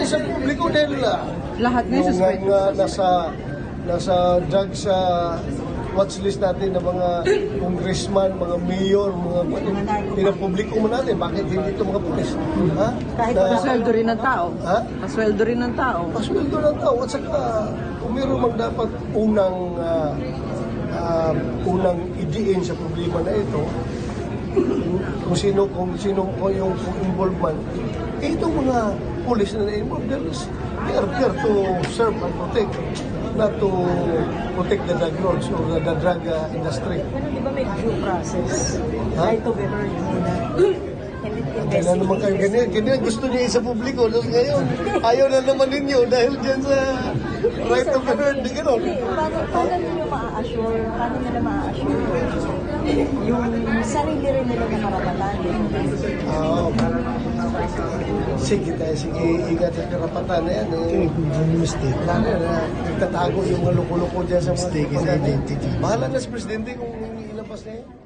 sa publiko dahil Lahat ngayon suspect. nasa drug sa watchlist natin ng mga congressman, mga mayor, mga pinapubliko mo natin. Bakit hindi ito mga pulis? Ha? Pasweldo rin ng tao. Ha? Pasweldo rin ng tao. Pasweldo ng tao. At saka, kung meron mang dapat unang idiin sa problema na ito, kung sino yung involvement, itong mga pulis na na-involved, they are there to serve and protect, not to protect the drug lords or the drug industry. Pero di ba may due process? Ha? Right to be heard muna. Kailan naman kayo ganyan? Ganyan gusto niyo sa publiko. Tapos ngayon, ayaw na naman ninyo dahil dyan sa right to be heard. Di gano'n. Hindi, paano nila ma-assure? Paano nila ma-assure? Yung sarili rin nila na karapatan. Oo. Sige tayo, sige. Ingat yung karapatan na yan. Mistake. Lalo na nagtatago yung mga loko-loko dyan sa mga Mistaken identity. Bahala na sa presidente kung ilabas na yan.